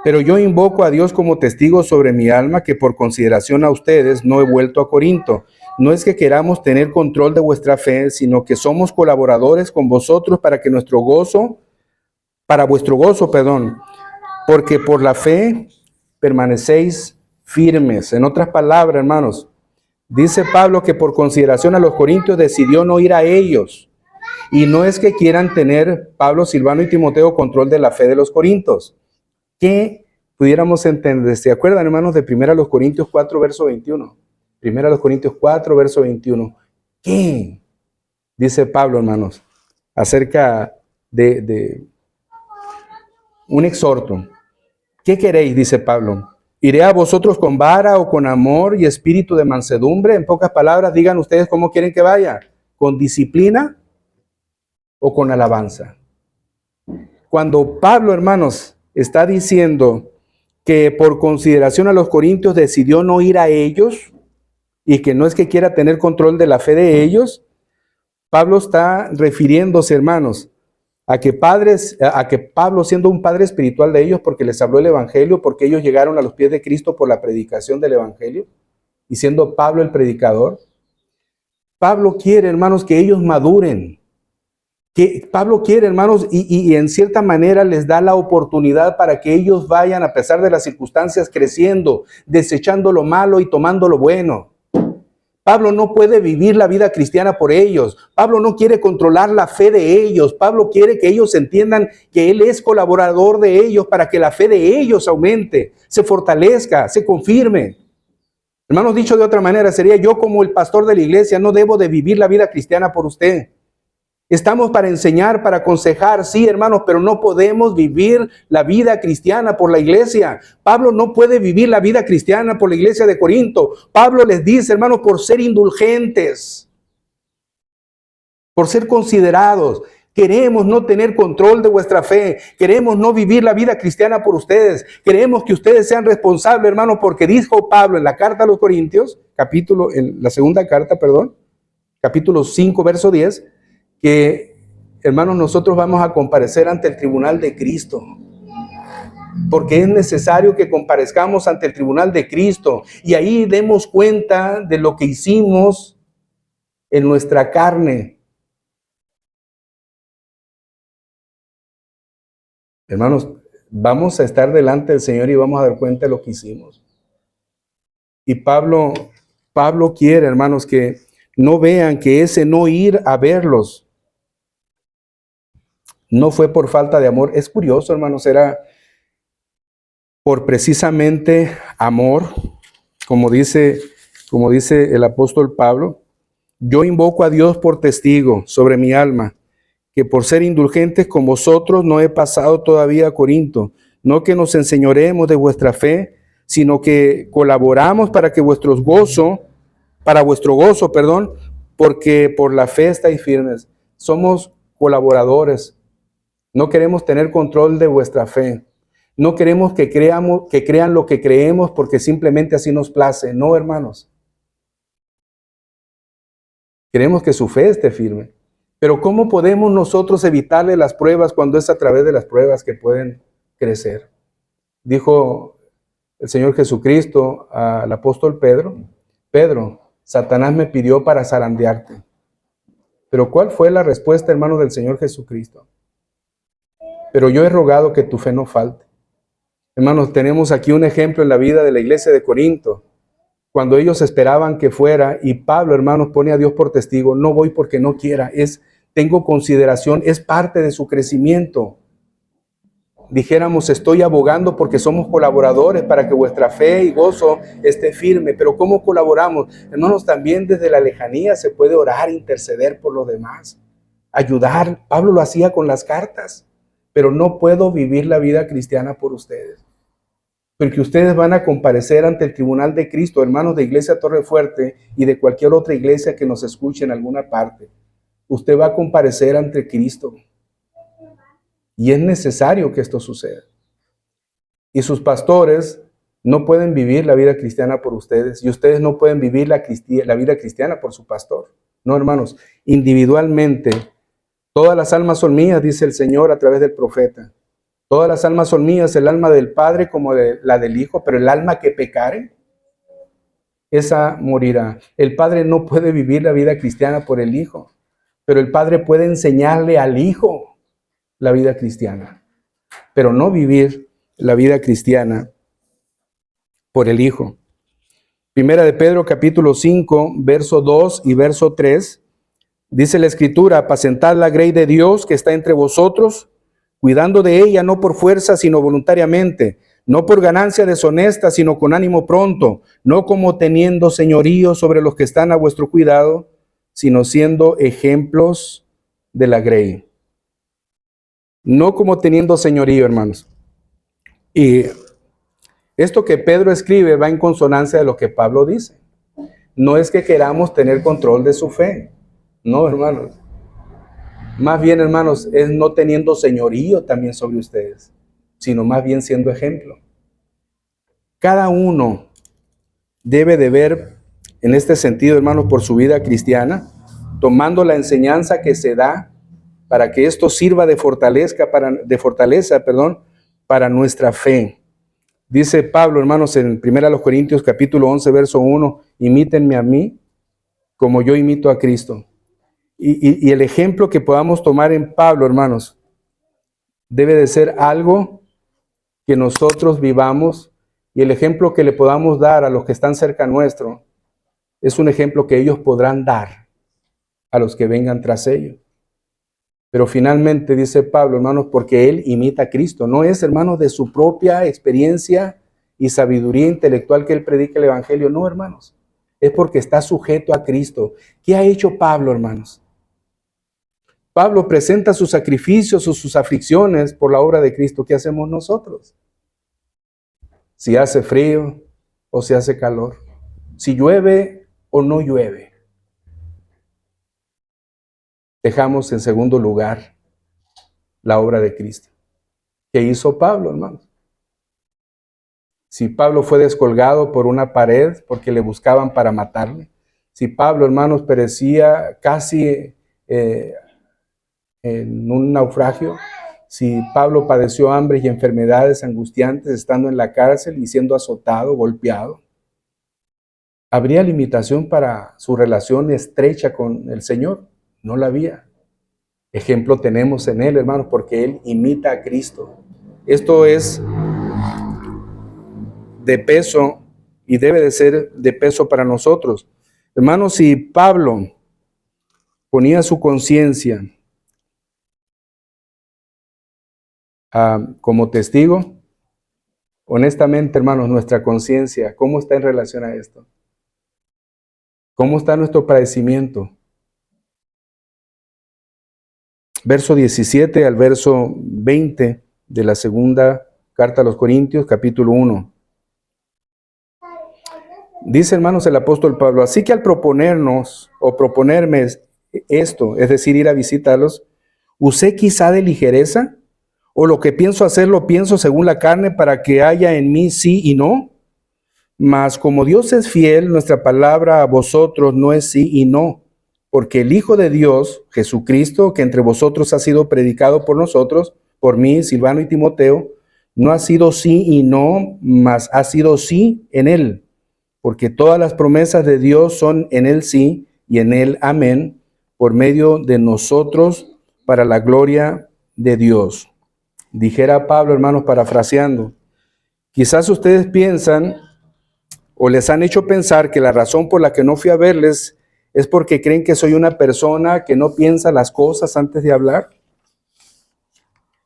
pero yo invoco a Dios como testigo sobre mi alma, que por consideración a ustedes no he vuelto a Corinto. No es que queramos tener control de vuestra fe, sino que somos colaboradores con vosotros para que vuestro gozo, porque por la fe permanecéis firmes. En otras palabras, hermanos, dice Pablo que por consideración a los corintios decidió no ir a ellos. Y no es que quieran tener Pablo, Silvano y Timoteo control de la fe de los corintios. ¿Qué pudiéramos entender? ¿Se acuerdan, hermanos, de 1 Corintios 4, verso 21? 1 Corintios 4, verso 21. ¿Qué dice Pablo, hermanos, acerca de un exhorto? ¿Qué queréis? Dice Pablo. ¿Iré a vosotros con vara o con amor y espíritu de mansedumbre? En pocas palabras, digan ustedes cómo quieren que vaya. ¿Con disciplina o con alabanza? Cuando Pablo, hermanos, está diciendo que por consideración a los corintios decidió no ir a ellos y que no es que quiera tener control de la fe de ellos, Pablo está refiriéndose, hermanos, a que Pablo, siendo un padre espiritual de ellos, porque les habló el evangelio, porque ellos llegaron a los pies de Cristo por la predicación del evangelio, y siendo Pablo el predicador, Pablo quiere, hermanos, que ellos maduren, que Pablo quiere, hermanos, y en cierta manera les da la oportunidad para que ellos vayan, a pesar de las circunstancias, creciendo, desechando lo malo y tomando lo bueno. Pablo no puede vivir la vida cristiana por ellos. Pablo no quiere controlar la fe de ellos. Pablo quiere que ellos entiendan que él es colaborador de ellos para que la fe de ellos aumente, se fortalezca, se confirme. Hermanos, dicho de otra manera, sería: yo como el pastor de la iglesia no debo de vivir la vida cristiana por usted. Estamos para enseñar, para aconsejar, sí, hermanos, pero no podemos vivir la vida cristiana por la iglesia. Pablo no puede vivir la vida cristiana por la iglesia de Corinto. Pablo les dice, hermanos, por ser indulgentes, por ser considerados. Queremos no tener control de vuestra fe. Queremos no vivir la vida cristiana por ustedes. Queremos que ustedes sean responsables, hermanos, porque dijo Pablo en la carta a los Corintios, en la segunda carta, capítulo 5, verso 10, que, hermanos, nosotros vamos a comparecer ante el tribunal de Cristo, porque es necesario que comparezcamos ante el tribunal de Cristo y ahí demos cuenta de lo que hicimos en nuestra carne. Hermanos, vamos a estar delante del Señor y vamos a dar cuenta de lo que hicimos. Y Pablo quiere, hermanos, que no vean que ese no ir a verlos no fue por falta de amor. Es curioso, hermanos, era por precisamente amor, como dice el apóstol Pablo. Yo invoco a Dios por testigo sobre mi alma, que por ser indulgentes con vosotros no he pasado todavía a Corinto, no que nos enseñoremos de vuestra fe, sino que colaboramos para vuestro gozo, porque por la fe estáis firmes. Somos colaboradores. No queremos tener control de vuestra fe. No queremos que crean lo que creemos porque simplemente así nos place. No, hermanos. Queremos que su fe esté firme. Pero ¿cómo podemos nosotros evitarle las pruebas cuando es a través de las pruebas que pueden crecer? Dijo el Señor Jesucristo al apóstol Pedro: Pedro, Satanás me pidió para zarandearte. Pero ¿cuál fue la respuesta, hermano, del Señor Jesucristo? Pero yo he rogado que tu fe no falte. Hermanos, tenemos aquí un ejemplo en la vida de la iglesia de Corinto, cuando ellos esperaban que fuera, y Pablo, hermanos, pone a Dios por testigo: no voy porque no quiera, tengo consideración, es parte de su crecimiento. Dijéramos, estoy abogando porque somos colaboradores para que vuestra fe y gozo esté firme. Pero ¿cómo colaboramos? Hermanos, también desde la lejanía se puede orar, interceder por los demás, ayudar. Pablo lo hacía con las cartas. Pero no puedo vivir la vida cristiana por ustedes, porque ustedes van a comparecer ante el tribunal de Cristo, hermanos de Iglesia Torre Fuerte y de cualquier otra iglesia que nos escuche en alguna parte. Usted va a comparecer ante Cristo y es necesario que esto suceda. Y sus pastores no pueden vivir la vida cristiana por ustedes, y ustedes no pueden vivir la vida cristiana por su pastor. No, hermanos, individualmente. Todas las almas son mías, dice el Señor a través del profeta. Todas las almas son mías, el alma del Padre como la del Hijo, pero el alma que pecare, esa morirá. El Padre no puede vivir la vida cristiana por el Hijo, pero el Padre puede enseñarle al Hijo la vida cristiana, pero no vivir la vida cristiana por el Hijo. Primera de Pedro, capítulo 5, verso 2 y verso 3. Dice la Escritura: apacentad la grey de Dios que está entre vosotros, cuidando de ella no por fuerza, sino voluntariamente, no por ganancia deshonesta, sino con ánimo pronto, no como teniendo señorío sobre los que están a vuestro cuidado, sino siendo ejemplos de la grey. No como teniendo señorío, hermanos. Y esto que Pedro escribe va en consonancia de lo que Pablo dice. No es que queramos tener control de su fe. No, hermanos. Más bien, hermanos, es no teniendo señorío también sobre ustedes, sino más bien siendo ejemplo. Cada uno debe de ver en este sentido, hermanos, por su vida cristiana, tomando la enseñanza que se da para que esto sirva de fortaleza, para nuestra fe. Dice Pablo, hermanos, en 1 Corintios capítulo 11, verso 1, imítenme a mí como yo imito a Cristo. Y el ejemplo que podamos tomar en Pablo, hermanos, debe de ser algo que nosotros vivamos, y el ejemplo que le podamos dar a los que están cerca nuestro es un ejemplo que ellos podrán dar a los que vengan tras ellos. Pero finalmente dice Pablo, hermanos, porque él imita a Cristo. No es, hermanos, de su propia experiencia y sabiduría intelectual que él predica el evangelio. No, hermanos. Es porque está sujeto a Cristo. ¿Qué ha hecho Pablo, hermanos? Pablo presenta sus sacrificios o sus aflicciones por la obra de Cristo. ¿Qué hacemos nosotros? Si hace frío o si hace calor. Si llueve o no llueve. Dejamos en segundo lugar la obra de Cristo. ¿Qué hizo Pablo, hermanos? Si Pablo fue descolgado por una pared porque le buscaban para matarle. Si Pablo, hermanos, perecía casi en un naufragio. Si Pablo padeció hambre y enfermedades angustiantes estando en la cárcel y siendo azotado, golpeado. ¿Habría limitación para su relación estrecha con el Señor? No la había. Ejemplo tenemos en él, hermanos, porque él imita a Cristo. Esto es de peso y debe de ser de peso para nosotros. Hermanos, si Pablo ponía su conciencia como testigo, honestamente, hermanos, nuestra conciencia, ¿cómo está en relación a esto? ¿Cómo está nuestro padecimiento? Verso 17 al verso 20 de la segunda carta a los Corintios, capítulo 1. Dice, hermanos, el apóstol Pablo, así que al proponernos o proponerme esto, es decir, ir a visitarlos, ¿usé quizá de ligereza? ¿O lo que pienso hacer lo pienso según la carne para que haya en mí sí y no? Mas como Dios es fiel, nuestra palabra a vosotros no es sí y no, porque el Hijo de Dios, Jesucristo, que entre vosotros ha sido predicado por nosotros, por mí, Silvano y Timoteo, no ha sido sí y no, mas ha sido sí en él, porque todas las promesas de Dios son en él sí y en él amén, por medio de nosotros para la gloria de Dios. Dijera Pablo, hermanos, parafraseando, quizás ustedes piensan o les han hecho pensar que la razón por la que no fui a verles es porque creen que soy una persona que no piensa las cosas antes de hablar,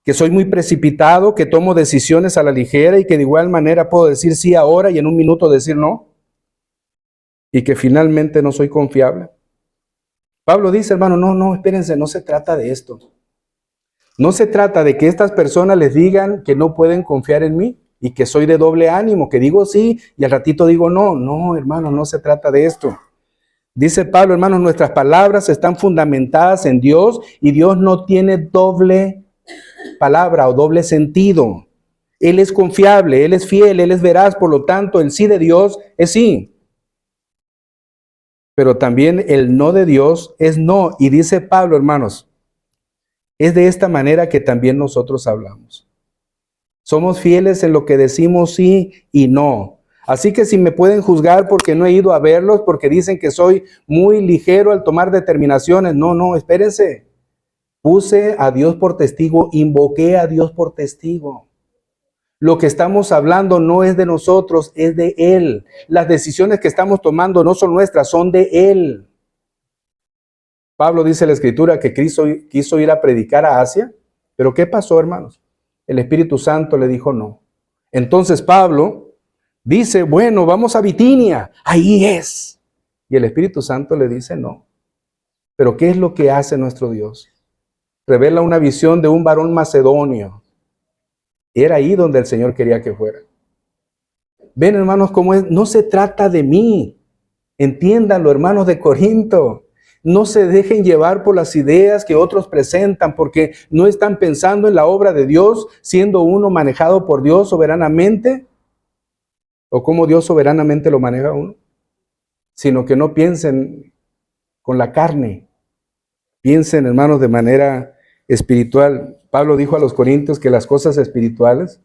que soy muy precipitado, que tomo decisiones a la ligera y que de igual manera puedo decir sí ahora y en un minuto decir no, y que finalmente no soy confiable. Pablo dice, hermano, no, espérense, no se trata de esto. No se trata de que estas personas les digan que no pueden confiar en mí y que soy de doble ánimo, que digo sí y al ratito digo no. No, hermano, no se trata de esto. Dice Pablo, hermanos, nuestras palabras están fundamentadas en Dios y Dios no tiene doble palabra o doble sentido. Él es confiable, Él es fiel, Él es veraz, por lo tanto, el sí de Dios es sí. Pero también el no de Dios es no. Y dice Pablo, hermanos, es de esta manera que también nosotros hablamos. Somos fieles en lo que decimos sí y no. Así que si me pueden juzgar porque no he ido a verlos, porque dicen que soy muy ligero al tomar determinaciones, no, espérense. Puse a Dios por testigo, invoqué a Dios por testigo. Lo que estamos hablando no es de nosotros, es de Él. Las decisiones que estamos tomando no son nuestras, son de Él. Pablo dice en la Escritura que Cristo quiso ir a predicar a Asia, pero ¿qué pasó, hermanos? El Espíritu Santo le dijo no. Entonces Pablo dice, bueno, vamos a Bitinia, ahí es. Y el Espíritu Santo le dice no. Pero ¿qué es lo que hace nuestro Dios? Revela una visión de un varón macedonio. Era ahí donde el Señor quería que fuera. Ven, hermanos, cómo es. No se trata de mí. Entiéndanlo, hermanos de Corinto. No se dejen llevar por las ideas que otros presentan, porque no están pensando en la obra de Dios, siendo uno manejado por Dios soberanamente, o cómo Dios soberanamente lo maneja a uno, sino que no piensen con la carne, piensen, hermanos, de manera espiritual. Pablo dijo a los corintios que las cosas espirituales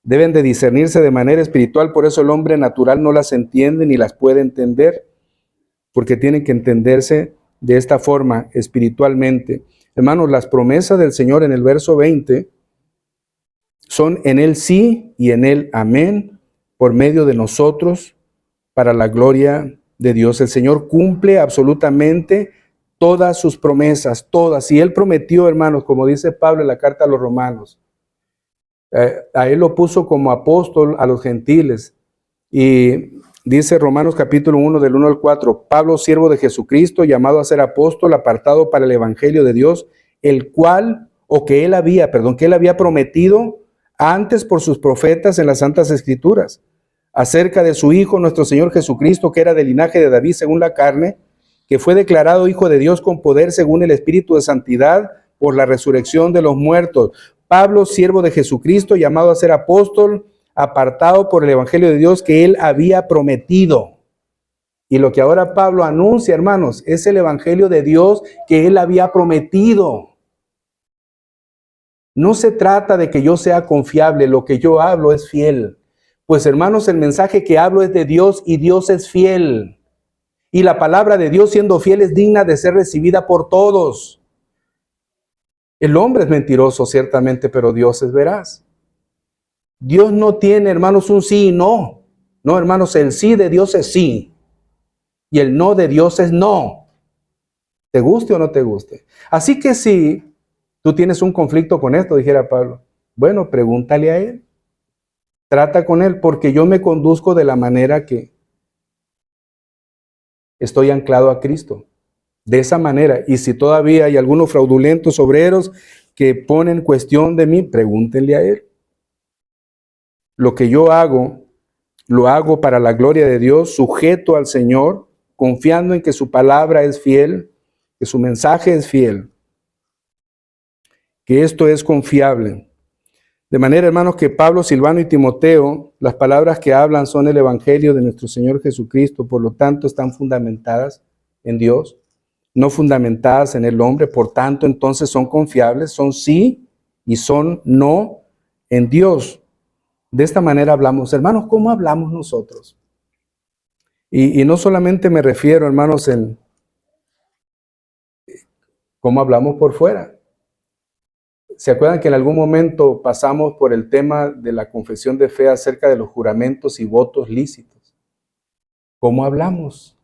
deben de discernirse de manera espiritual, por eso el hombre natural no las entiende ni las puede entender, porque tienen que entenderse de esta forma espiritualmente. Hermanos, las promesas del Señor en el verso 20 son en Él sí y en Él amén, por medio de nosotros, para la gloria de Dios. El Señor cumple absolutamente todas sus promesas, todas. Y Él prometió, hermanos, como dice Pablo en la carta a los romanos, a Él lo puso como apóstol a los gentiles. Y dice Romanos capítulo 1 del 1 al 4, Pablo, siervo de Jesucristo, llamado a ser apóstol, apartado para el evangelio de Dios, el cual, que él había prometido antes por sus profetas en las santas escrituras, acerca de su Hijo, nuestro Señor Jesucristo, que era del linaje de David según la carne, que fue declarado Hijo de Dios con poder según el Espíritu de santidad por la resurrección de los muertos. Pablo, siervo de Jesucristo, llamado a ser apóstol, apartado por el evangelio de Dios que él había prometido. Y lo que ahora Pablo anuncia, hermanos, es el evangelio de Dios que él había prometido. No se trata de que yo sea confiable, lo que yo hablo es fiel. Pues hermanos, el mensaje que hablo es de Dios y Dios es fiel. Y la palabra de Dios, siendo fiel, es digna de ser recibida por todos. El hombre es mentiroso, ciertamente, pero Dios es veraz. Dios no tiene, hermanos, un sí y no. No, hermanos, el sí de Dios es sí. Y el no de Dios es no. ¿Te guste o no te guste? Así que si tú tienes un conflicto con esto, dijera Pablo, bueno, pregúntale a Él. Trata con Él, porque yo me conduzco de la manera que estoy anclado a Cristo. De esa manera. Y si todavía hay algunos fraudulentos obreros que ponen cuestión de mí, pregúntenle a Él. Lo que yo hago, lo hago para la gloria de Dios, sujeto al Señor, confiando en que su palabra es fiel, que su mensaje es fiel, que esto es confiable. De manera, hermanos, que Pablo, Silvano y Timoteo, las palabras que hablan son el evangelio de nuestro Señor Jesucristo, por lo tanto están fundamentadas en Dios, no fundamentadas en el hombre, por tanto entonces son confiables, son sí y son no en Dios. De esta manera hablamos. Hermanos, ¿cómo hablamos nosotros? Y no solamente me refiero, hermanos, en cómo hablamos por fuera. ¿Se acuerdan que en algún momento pasamos por el tema de la confesión de fe acerca de los juramentos y votos lícitos? ¿Cómo hablamos?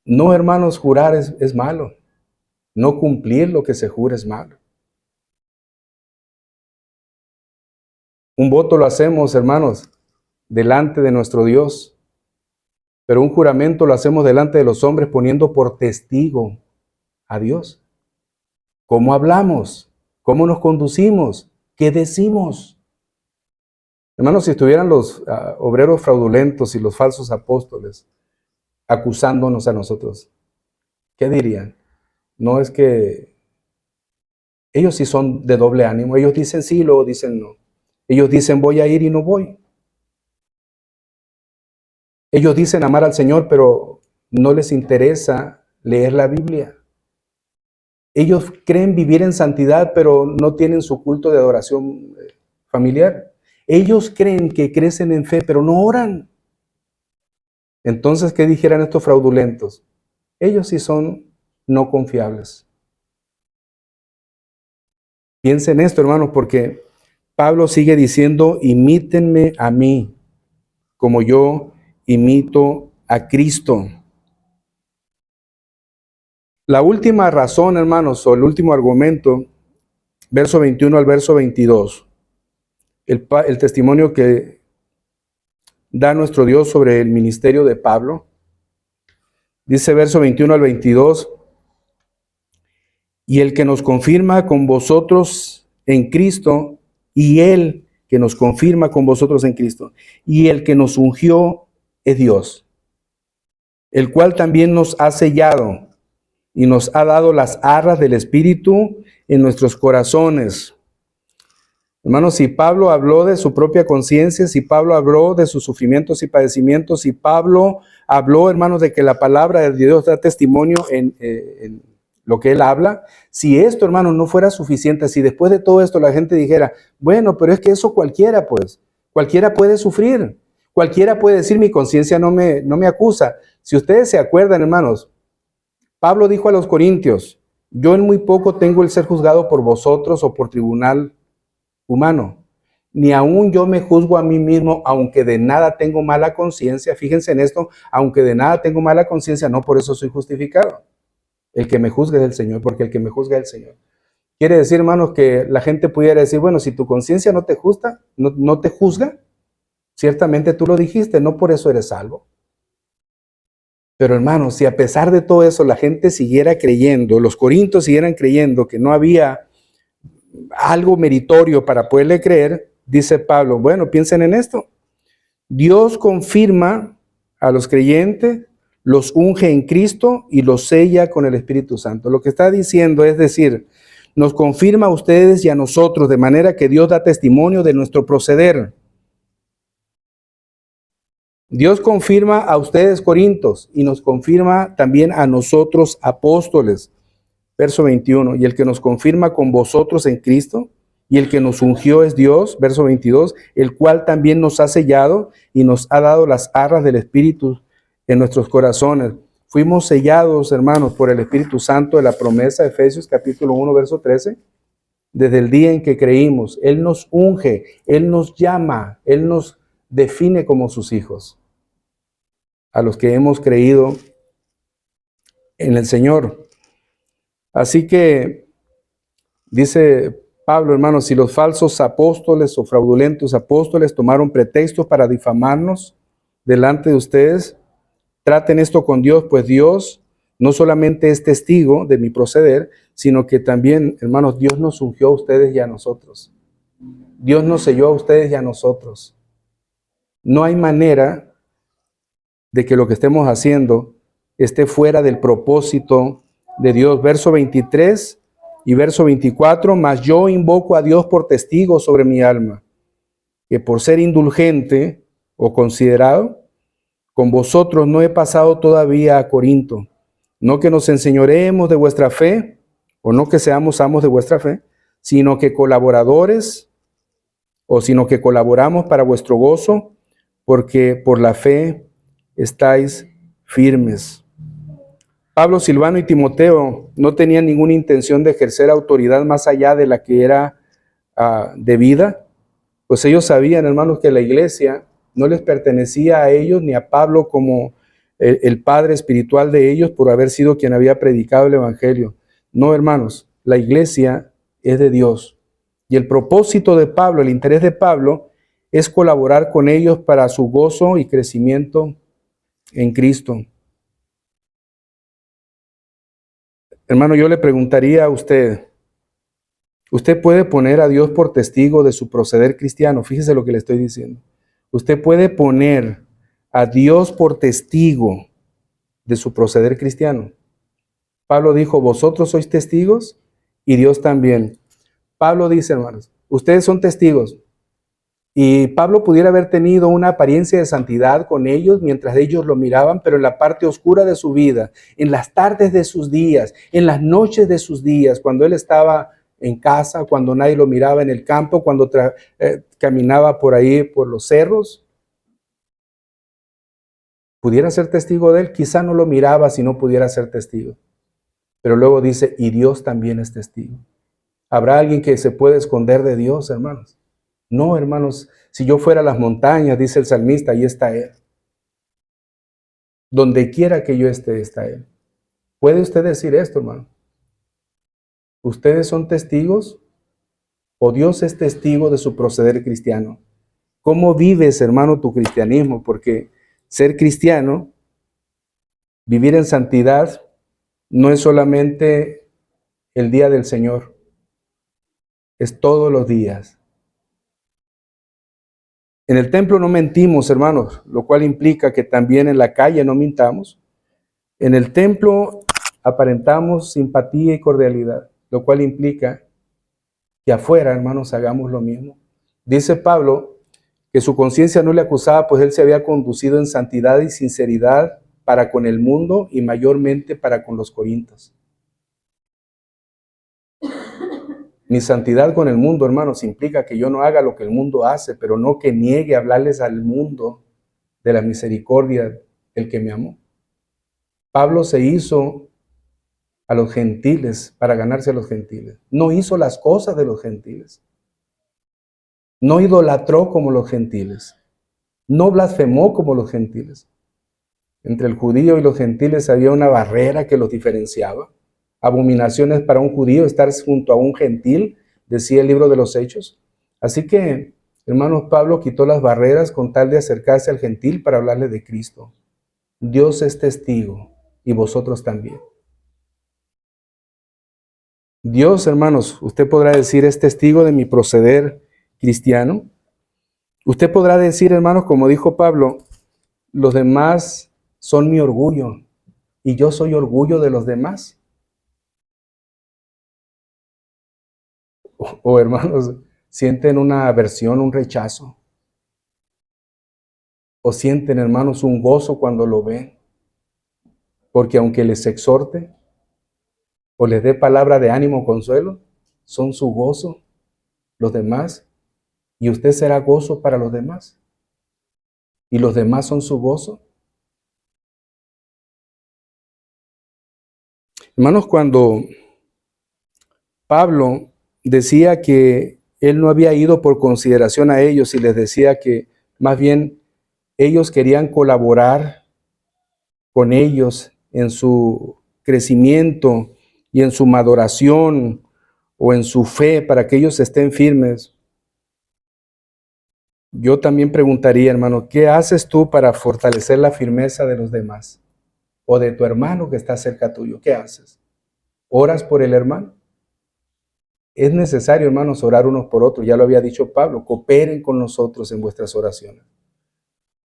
No, hermanos, jurar es malo. No cumplir lo que se jura es malo. Un voto lo hacemos, hermanos, delante de nuestro Dios. Pero un juramento lo hacemos delante de los hombres poniendo por testigo a Dios. ¿Cómo hablamos? ¿Cómo nos conducimos? ¿Qué decimos? Hermanos, si estuvieran los obreros fraudulentos y los falsos apóstoles acusándonos a nosotros, ¿qué dirían? No, es que ellos sí son de doble ánimo. Ellos dicen sí y luego dicen no. Ellos dicen voy a ir y no voy. Ellos dicen amar al Señor, pero no les interesa leer la Biblia. Ellos creen vivir en santidad, pero no tienen su culto de adoración familiar. Ellos creen que crecen en fe, pero no oran. Entonces, ¿qué dijeran estos fraudulentos? Ellos sí son no confiables. Piensen esto, hermanos, porque Pablo sigue diciendo, imítenme a mí, como yo imito a Cristo. La última razón, hermanos, o el último argumento, verso 21 al verso 22, el testimonio que da nuestro Dios sobre el ministerio de Pablo, dice verso 21 al 22, y el que nos confirma con vosotros en Cristo, y el que nos confirma con vosotros en Cristo, y el que nos ungió es Dios, el cual también nos ha sellado y nos ha dado las arras del Espíritu en nuestros corazones. Hermanos, si Pablo habló de su propia conciencia, si Pablo habló de sus sufrimientos y padecimientos, si Pablo habló, hermanos, de que la palabra de Dios da testimonio en lo que él habla, si esto, hermanos, no fuera suficiente, si después de todo esto la gente dijera, bueno, pero es que eso cualquiera, pues, cualquiera puede sufrir, cualquiera puede decir, mi conciencia no me acusa. Si ustedes se acuerdan, hermanos, Pablo dijo a los corintios, yo en muy poco tengo el ser juzgado por vosotros o por tribunal humano. Ni aún yo me juzgo a mí mismo, aunque de nada tengo mala conciencia. Fíjense en esto, aunque de nada tengo mala conciencia, no por eso soy justificado. El que me juzga es el Señor, porque el que me juzga es el Señor. Quiere decir, hermanos, que la gente pudiera decir, bueno, si tu conciencia no te juzga, no te juzga, ciertamente tú lo dijiste, no por eso eres salvo. Pero hermanos, si a pesar de todo eso la gente siguiera creyendo, los corintios siguieran creyendo que no había algo meritorio para poderle creer, dice Pablo, bueno, piensen en esto. Dios confirma a los creyentes, los unge en Cristo y los sella con el Espíritu Santo. Lo que está diciendo es decir, nos confirma a ustedes y a nosotros, de manera que Dios da testimonio de nuestro proceder. Dios confirma a ustedes, corintios, y nos confirma también a nosotros, apóstoles. Verso 21, y el que nos confirma con vosotros en Cristo, y el que nos ungió es Dios, verso 22, el cual también nos ha sellado y nos ha dado las arras del Espíritu en nuestros corazones. Fuimos sellados, hermanos, por el Espíritu Santo de la promesa, Efesios capítulo 1, verso 13, desde el día en que creímos. Él nos unge, Él nos llama, Él nos define como sus hijos, a los que hemos creído en el Señor. Así que, dice Pablo, hermanos, si los falsos apóstoles o fraudulentos apóstoles tomaron pretextos para difamarnos delante de ustedes, traten esto con Dios, pues Dios no solamente es testigo de mi proceder, sino que también, hermanos, Dios nos ungió a ustedes y a nosotros. Dios nos selló a ustedes y a nosotros. No hay manera de que lo que estemos haciendo esté fuera del propósito de Dios. Verso 23 y verso 24, mas yo invoco a Dios por testigo sobre mi alma, que por ser indulgente o considerado, con vosotros no he pasado todavía a Corinto, no que nos enseñoremos de vuestra fe, o no que seamos amos de vuestra fe, sino que colaboradores, sino que colaboramos para vuestro gozo, porque por la fe estáis firmes. Pablo, Silvano y Timoteo no tenían ninguna intención de ejercer autoridad más allá de la que era debida, pues ellos sabían, hermanos, que la iglesia no les pertenecía a ellos ni a Pablo como el padre espiritual de ellos por haber sido quien había predicado el evangelio. No, hermanos, la iglesia es de Dios. Y el propósito de Pablo, el interés de Pablo, es colaborar con ellos para su gozo y crecimiento en Cristo. Hermano, yo le preguntaría a usted, ¿usted puede poner a Dios por testigo de su proceder cristiano? Fíjese lo que le estoy diciendo. Usted puede poner a Dios por testigo de su proceder cristiano. Pablo dijo, vosotros sois testigos y Dios también. Pablo dice, hermanos, ustedes son testigos. Y Pablo pudiera haber tenido una apariencia de santidad con ellos mientras ellos lo miraban, pero en la parte oscura de su vida, en las tardes de sus días, en las noches de sus días, cuando él estaba en casa, cuando nadie lo miraba en el campo, cuando caminaba por ahí, por los cerros, pudiera ser testigo de él. Quizá no lo miraba si no pudiera ser testigo. Pero luego dice, y Dios también es testigo. ¿Habrá alguien que se puede esconder de Dios, hermanos? No, hermanos, si yo fuera a las montañas, dice el salmista, ahí está Él. Donde quiera que yo esté, está Él. ¿Puede usted decir esto, hermano? ¿Ustedes son testigos o Dios es testigo de su proceder cristiano? ¿Cómo vives, hermano, tu cristianismo? Porque ser cristiano, vivir en santidad, no es solamente el día del Señor, es todos los días. En el templo no mentimos, hermanos, lo cual implica que también en la calle no mintamos. En el templo aparentamos simpatía y cordialidad, lo cual implica que afuera, hermanos, hagamos lo mismo. Dice Pablo que su conciencia no le acusaba, pues él se había conducido en santidad y sinceridad para con el mundo y mayormente para con los corintios. Mi santidad con el mundo, hermanos, implica que yo no haga lo que el mundo hace, pero no que niegue hablarles al mundo de la misericordia del que me amó. Pablo se hizo a los gentiles para ganarse a los gentiles. No hizo las cosas de los gentiles. No idolatró como los gentiles. No blasfemó como los gentiles. Entre el judío y los gentiles había una barrera que los diferenciaba. Abominaciones para un judío estar junto a un gentil, decía el libro de los Hechos. Así que, hermanos, Pablo quitó las barreras con tal de acercarse al gentil para hablarle de Cristo. Dios es testigo y vosotros también. Dios, hermanos, usted podrá decir, es testigo de mi proceder cristiano. Usted podrá decir, hermanos, como dijo Pablo, los demás son mi orgullo y yo soy orgullo de los demás. O hermanos, sienten una aversión, un rechazo. O sienten, hermanos, un gozo cuando lo ven. Porque aunque les exhorte o les dé palabra de ánimo o consuelo, son su gozo los demás. Y usted será gozo para los demás. Y los demás son su gozo. Hermanos, cuando Pablo decía que él no había ido por consideración a ellos y les decía que más bien ellos querían colaborar con ellos en su crecimiento y en su maduración o en su fe para que ellos estén firmes. Yo también preguntaría, hermano, ¿qué haces tú para fortalecer la firmeza de los demás? O de tu hermano que está cerca tuyo, ¿qué haces? ¿Oras por el hermano? Es necesario, hermanos, orar unos por otros. Ya lo había dicho Pablo, cooperen con nosotros en vuestras oraciones.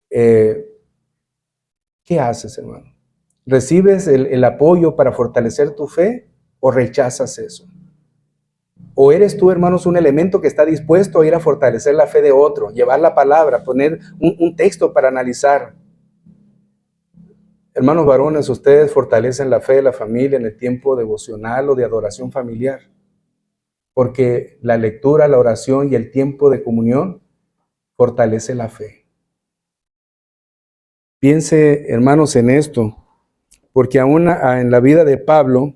¿Qué haces, hermano? ¿Recibes el apoyo para fortalecer tu fe o rechazas eso? ¿O eres tú, hermanos, un elemento que está dispuesto a ir a fortalecer la fe de otro, llevar la palabra, poner un texto para analizar? Hermanos varones, ustedes fortalecen la fe de la familia en el tiempo devocional o de adoración familiar, porque la lectura, la oración y el tiempo de comunión fortalece la fe. Piense, hermanos, en esto, porque aún en la vida de Pablo,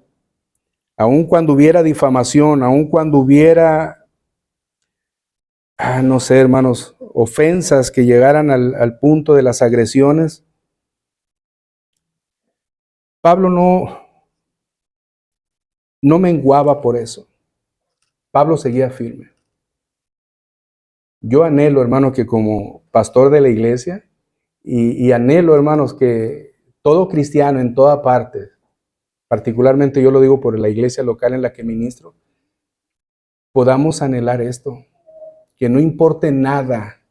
aun cuando hubiera difamación, aun cuando hubiera, no sé, hermanos, ofensas que llegaran al punto de las agresiones, Pablo no menguaba por eso. Pablo seguía firme. Yo anhelo, hermanos, que como pastor de la iglesia, y anhelo, hermanos, que todo cristiano en toda parte, particularmente yo lo digo por la iglesia local en la que ministro, podamos anhelar esto, que no importe nada,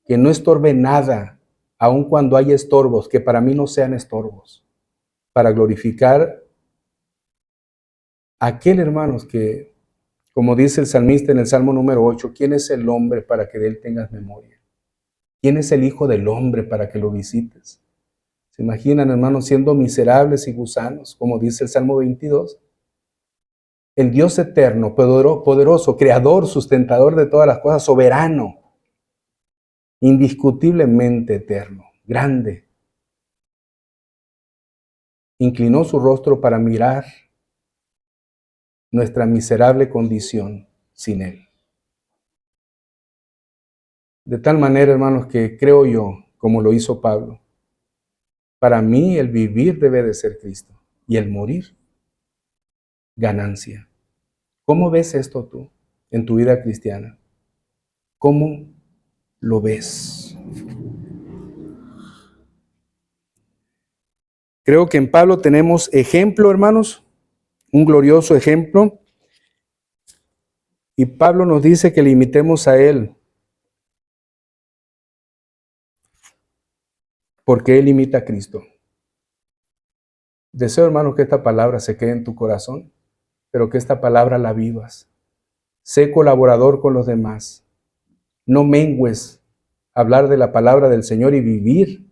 que no estorbe nada, aun cuando haya estorbos, que para mí no sean estorbos, para glorificar a aquel, hermanos, que, como dice el salmista en el Salmo número 8, ¿quién es el hombre para que de él tengas memoria? ¿Quién es el hijo del hombre para que lo visites? ¿Se imaginan, hermanos, siendo miserables y gusanos, como dice el Salmo 22? El Dios eterno, poderoso, creador, sustentador de todas las cosas, soberano, indiscutiblemente eterno, grande, inclinó su rostro para mirar nuestra miserable condición sin Él. De tal manera, hermanos, que creo yo, como lo hizo Pablo, para mí el vivir debe de ser Cristo y el morir, ganancia. ¿Cómo ves esto tú en tu vida cristiana? ¿Cómo lo ves? Creo que en Pablo tenemos ejemplo, hermanos, un glorioso ejemplo. Y Pablo nos dice que le imitemos a Él, porque Él imita a Cristo. Deseo, hermanos, que esta palabra se quede en tu corazón, pero que esta palabra la vivas. Sé colaborador con los demás. No mengues hablar de la palabra del Señor y vivir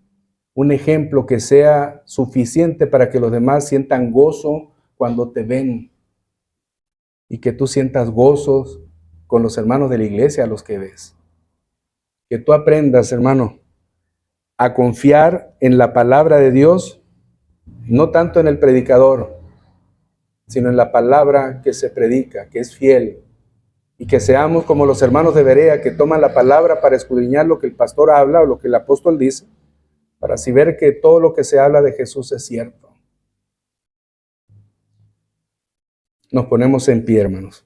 un ejemplo que sea suficiente para que los demás sientan gozo cuando te ven y que tú sientas gozos con los hermanos de la iglesia a los que ves. Que tú aprendas, hermano, a confiar en la palabra de Dios, no tanto en el predicador, sino en la palabra que se predica, que es fiel. Y que seamos como los hermanos de Berea, que toman la palabra para escudriñar lo que el pastor habla o lo que el apóstol dice, para así ver que todo lo que se habla de Jesús es cierto. Nos ponemos en pie, hermanos.